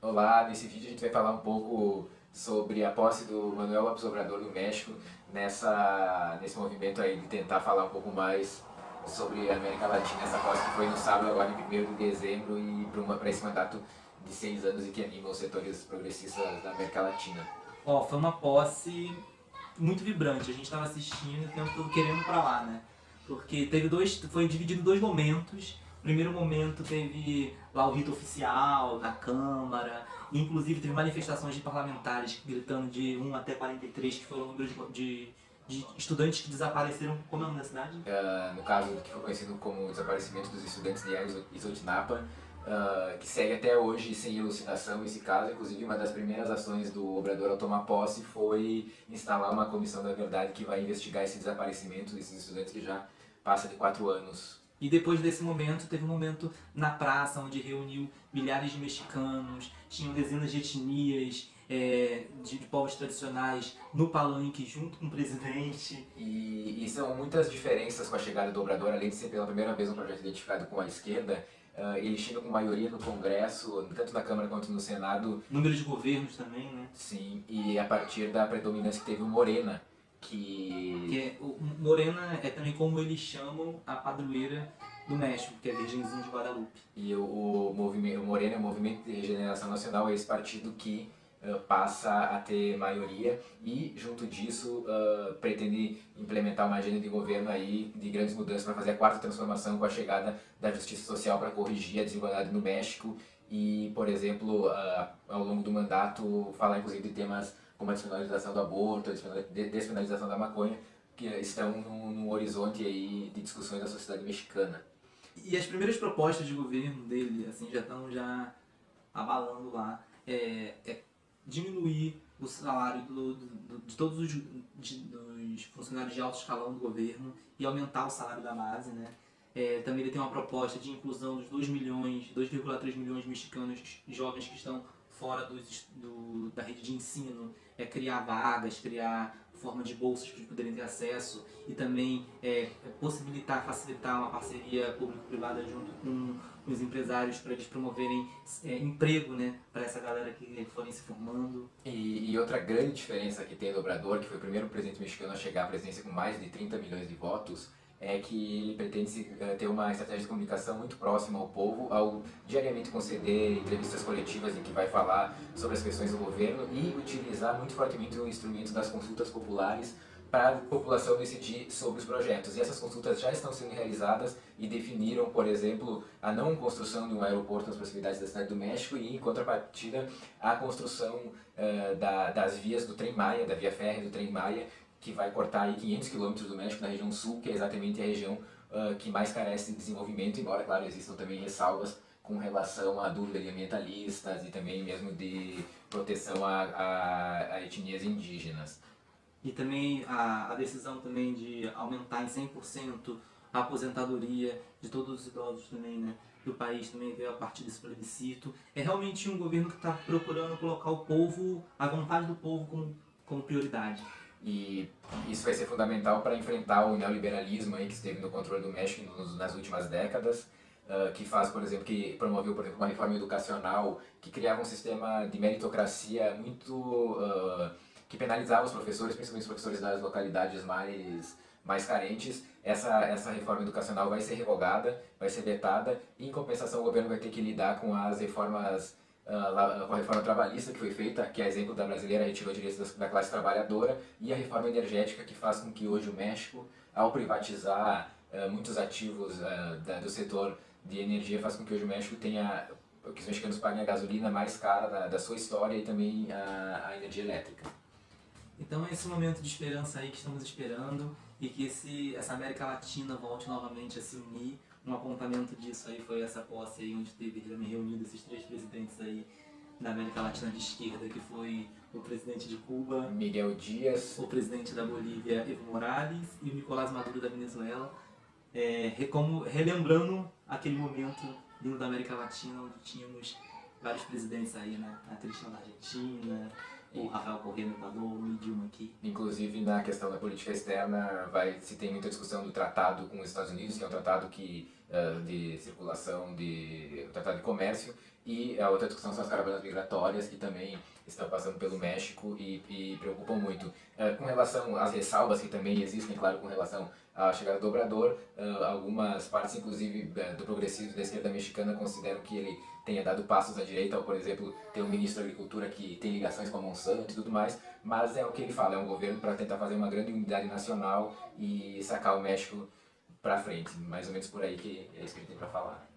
Olá, nesse vídeo a gente vai falar um pouco sobre a posse do Manuel López Obrador no México, nesse movimento aí de tentar falar um pouco mais sobre a América Latina, essa posse que foi no sábado, agora em 1º de dezembro, e para esse mandato de 6 anos e que anima os setores progressistas da América Latina. Foi uma posse muito vibrante. A gente estava assistindo o tempo todo querendo ir pra lá, né? Porque foi dividido em dois momentos. No primeiro momento teve lá o rito oficial na Câmara, inclusive teve manifestações de parlamentares gritando de 1 até 43, que foi o número de estudantes que desapareceram. Como é o nome da cidade? No caso que foi conhecido como o desaparecimento dos estudantes de Ayotzinapa, que segue até hoje sem elucidação esse caso. Inclusive, uma das primeiras ações do Obrador ao tomar posse foi instalar uma comissão da verdade que vai investigar esse desaparecimento desses estudantes que já passa de 4 anos. E depois desse momento, teve um momento na praça onde reuniu milhares de mexicanos, tinham dezenas de etnias, de povos tradicionais no palanque junto com o presidente. E são muitas diferenças com a chegada do Obrador, além de ser pela primeira vez um projeto identificado com a esquerda. Ele chega com maioria no Congresso, tanto na Câmara quanto no Senado. Número de governos também, né? Sim, e a partir da predominância que teve o Morena, O Morena é também como eles chamam a padroeira do México, que é a Virgenzinha de Guadalupe. E o Morena, o Movimento de Regeneração Nacional, é esse partido que passa a ter maioria e, junto disso, pretende implementar uma agenda de governo aí de grandes mudanças para fazer a 4ª transformação com a chegada da justiça social para corrigir a desigualdade no México e, por exemplo, ao longo do mandato, falar inclusive de temas como a despenalização do aborto, a despenalização da maconha, que estão no horizonte aí de discussões da sociedade mexicana. E as primeiras propostas de governo dele assim, já estão abalando lá. Diminuir o salário de todos dos funcionários de alto escalão do governo e aumentar o salário da base, né? Também ele tem uma proposta de inclusão dos 2,3 milhões de mexicanos jovens que estão fora da rede de ensino, criar vagas, criar forma de bolsas para eles poderem ter acesso e também facilitar uma parceria público-privada junto com os empresários para eles promoverem emprego, né, para essa galera que forem se formando. E outra grande diferença que tem do Obrador, que foi o primeiro presidente mexicano a chegar à presidência com mais de 30 milhões de votos, é que ele pretende ter uma estratégia de comunicação muito próxima ao povo, ao diariamente conceder entrevistas coletivas em que vai falar sobre as questões do governo e utilizar muito fortemente o instrumento das consultas populares para a população decidir sobre os projetos. E essas consultas já estão sendo realizadas e definiram, por exemplo, a não construção de um aeroporto nas proximidades da cidade do México e, em contrapartida, a construção das vias do Trem-Maya, da via férrea do Trem-Maya, que vai cortar aí 500 quilômetros do México na região sul, que é exatamente a região que mais carece de desenvolvimento, embora, claro, existam também ressalvas com relação à dúvida de ambientalistas e também mesmo de proteção a etnias indígenas. E também a decisão também de aumentar em 100% a aposentadoria de todos os idosos também, né, do país, também veio a partir desse plebiscito. É realmente um governo que está procurando colocar o povo, a vontade do povo como prioridade. E isso vai ser fundamental para enfrentar o neoliberalismo aí que esteve no controle do México nas últimas décadas, que faz, por exemplo, que promoveu, por exemplo, uma reforma educacional que criava um sistema de meritocracia muito que penalizava os professores, principalmente os professores das localidades mais carentes. Essa reforma educacional vai ser revogada, vai ser vetada, e em compensação o governo vai ter que lidar com as reformas, com a reforma trabalhista que foi feita, que é exemplo da brasileira, retirou direitos da classe trabalhadora, e a reforma energética que faz com que hoje o México, ao privatizar muitos ativos do setor de energia, faz com que hoje o México tenha, que os mexicanos paguem a gasolina mais cara da sua história e também a energia elétrica. Então é esse momento de esperança aí que estamos esperando e que essa América Latina volte novamente a se unir. Um apontamento disso aí foi essa posse aí onde teve reunido esses 3 presidentes aí da América Latina de esquerda, que foi o presidente de Cuba, Miguel Díaz, o presidente da Bolívia, Evo Morales, e o Nicolás Maduro da Venezuela, relembrando aquele momento lindo da América Latina onde tínhamos vários presidentes aí, né? A Cristina da Argentina, o Rafael Correa no Equador, o Dilma aqui. Inclusive, na questão da política externa, se tem muita discussão do tratado com os Estados Unidos, que é um tratado de circulação, um tratado de comércio, E a outra discussão são as caravanas migratórias, que também estão passando pelo México e preocupam muito. Com relação às ressalvas que também existem, claro, com relação à chegada do Obrador, algumas partes, inclusive, do progressismo da esquerda mexicana consideram que ele tenha dado passos à direita, ao, por exemplo, ter um ministro da Agricultura que tem ligações com a Monsanto e tudo mais, mas é o que ele fala, é um governo para tentar fazer uma grande unidade nacional e sacar o México para frente, mais ou menos por aí que é isso que ele tem para falar.